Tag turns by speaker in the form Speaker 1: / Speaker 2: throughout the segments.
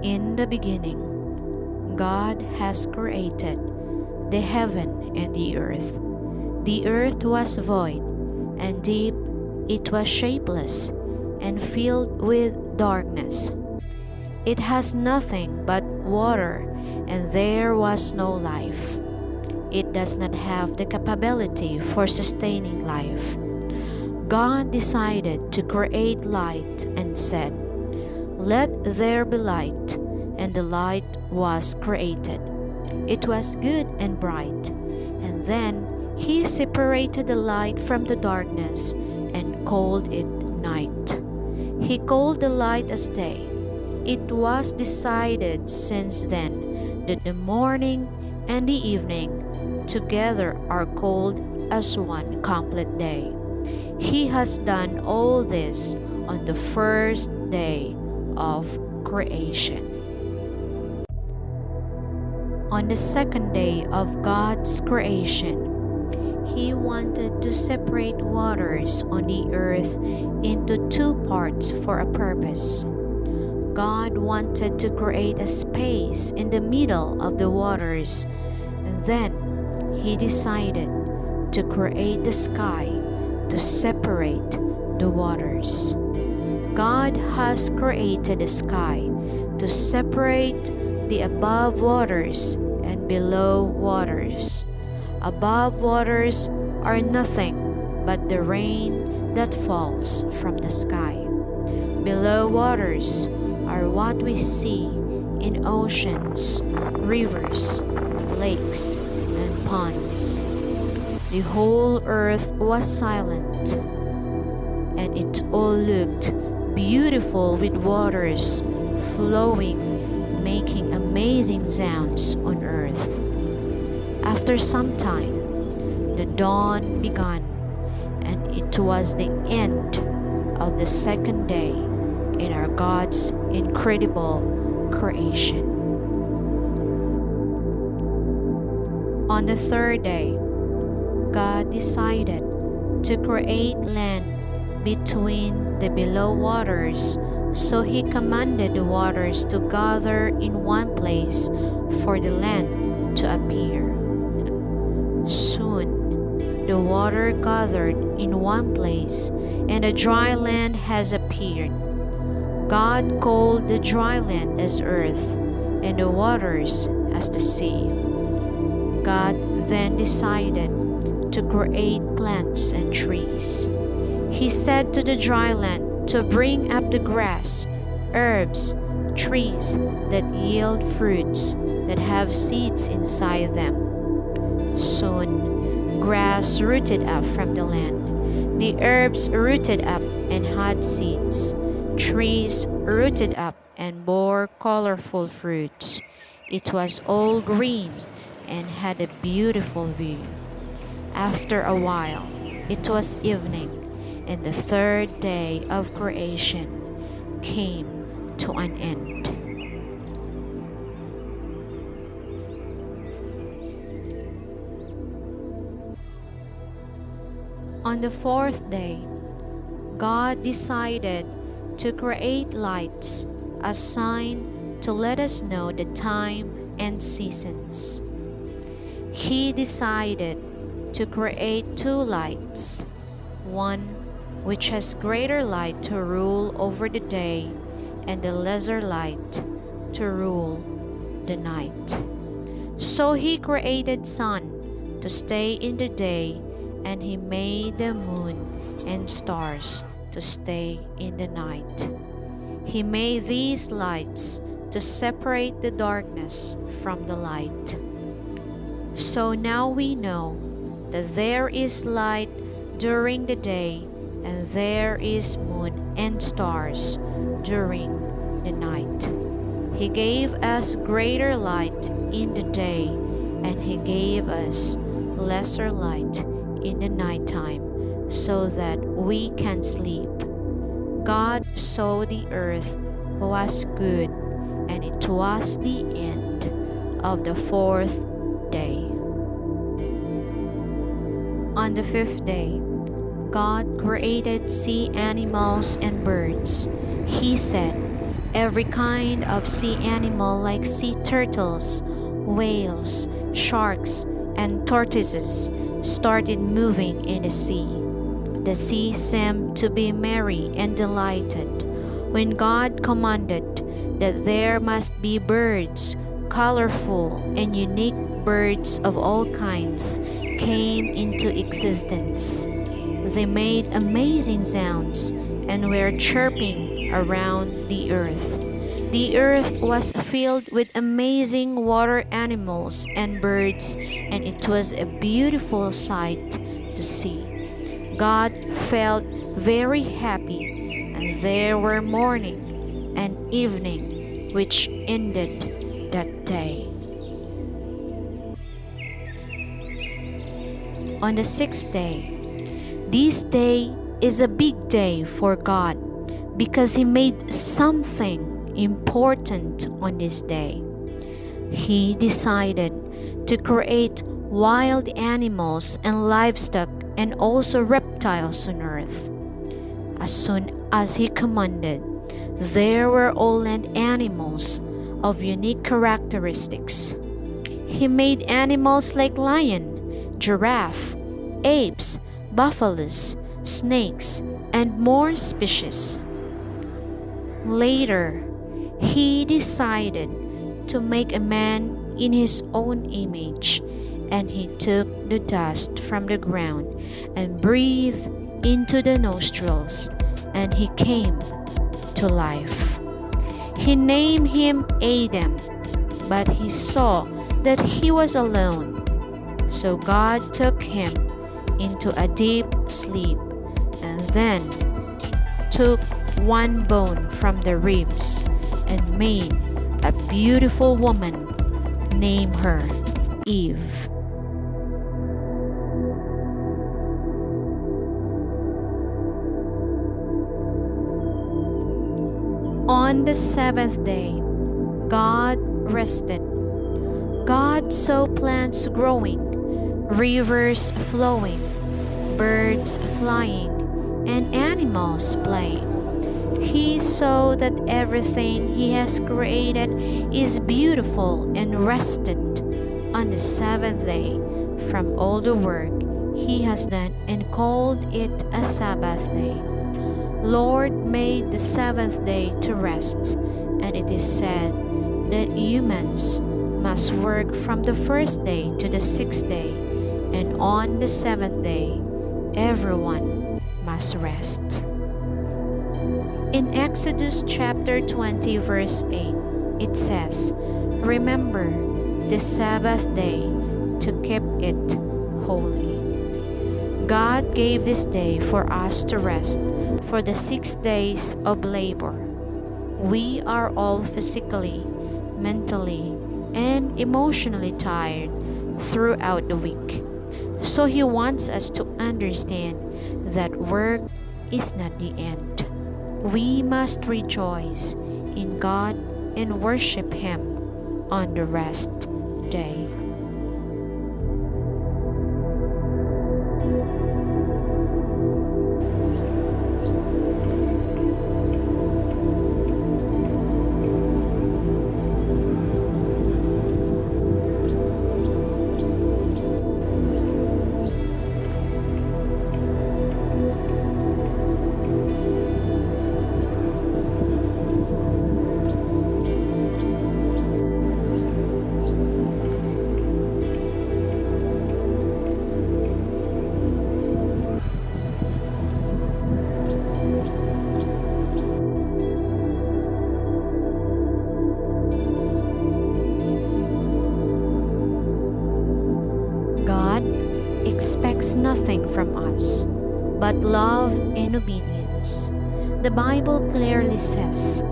Speaker 1: In the beginning, God has created the heaven and the earth. The earth was void, and deep it was shapeless, and filled with darkness. It has nothing but water, and there was no life. It does not have the capability for sustaining life. God decided to create light and said, "Let there be light," and the light was created. It was good and bright. And then He separated the light from the darkness and called it night. He called the light as day. It was decided since then that the morning and the evening together are called as one complete day. He has done all this on the first day of creation. On the second day of God's creation, He wanted to separate waters on the earth into two parts for a purpose. God wanted to create a space in the middle of the waters, and then He decided to create the sky to separate the waters. God has created the sky to separate the above waters and below waters. Above waters are nothing but the rain that falls from the sky. Below waters are what we see in oceans, rivers, lakes, and ponds. The whole earth was silent, and it all looked beautiful with waters flowing, making amazing sounds on earth. After some time, the dawn began, and it was the end of the second day in our God's incredible creation. On the third day, God decided to create land between the below waters, so He commanded the waters to gather in one place for the land to appear. Soon the water gathered in one place, and a dry land has appeared. God called the dry land as earth, and the waters as the sea. God then decided to create plants and trees. He said to the dry land to bring up the grass, herbs, trees that yield fruits that have seeds inside them. Soon, grass rooted up from the land. The herbs rooted up and had seeds. Trees rooted up and bore colorful fruits. It was all green and had a beautiful view. After a while, it was evening, and the third day of creation came to an end. On the fourth day, God decided to create lights, a sign to let us know the time and seasons. He decided to create two lights, one which has greater light to rule over the day, and the lesser light to rule the night. So He created sun to stay in the day, and He made the moon and stars to stay in the night. He made these lights to separate the darkness from the light. So now we know that there is light during the day, and there is moon and stars during the night. He gave us greater light in the day, and He gave us lesser light in the nighttime, so that we can sleep. God saw the earth was good, and it was the end of the fourth day. On the fifth day, God created sea animals and birds. He said, Every kind of sea animal like sea turtles, whales, sharks, and tortoises started moving in the sea. The sea seemed to be merry and delighted when God commanded that there must be birds, colorful and unique birds of all kinds, came into existence. They made amazing sounds and were chirping around the earth. The earth was filled with amazing water animals and birds, and it was a beautiful sight to see. God felt very happy, and there were morning and evening, which ended that day. On the sixth day, this day is a big day for God because He made something important on this day. He decided to create wild animals and livestock and also reptiles on earth. As soon as He commanded, there were all land animals of unique characteristics. He made animals like lion, giraffe, apes, buffaloes, snakes, and more species. Later, He decided to make a man in His own image, and He took the dust from the ground and breathed into the nostrils, and he came to life. He named him Adam, but he saw that he was alone. So God took him into a deep sleep and then took one bone from the ribs and made a beautiful woman, named her Eve. On the seventh day, God rested. God saw plants growing, rivers flowing, birds flying, and animals playing. He saw that everything He has created is beautiful and rested on the seventh day from all the work He has done and called it a Sabbath day. Lord made the seventh day to rest, and it is said that humans must work from the first day to the sixth day, and on the seventh day everyone must rest. In Exodus chapter 20 verse 8, it says, "Remember the Sabbath day to keep it holy." God gave this day for us to rest for the 6 days of labor. We are all physically, mentally, and emotionally tired throughout the week. So He wants us to understand that work is not the end. We must rejoice in God and worship Him on the rest day. God expects nothing from us but love and obedience. The Bible clearly says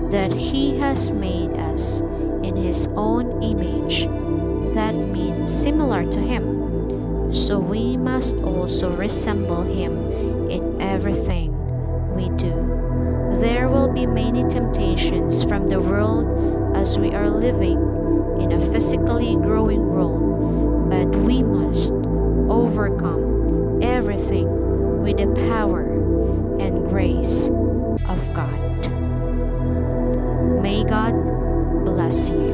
Speaker 1: that He has made us in His own image. That means similar to Him. So we must also resemble Him in everything we do. There will be many temptations from the world as we are living in a physically growing world, but we must overcome everything with the power and grace of God. bless you.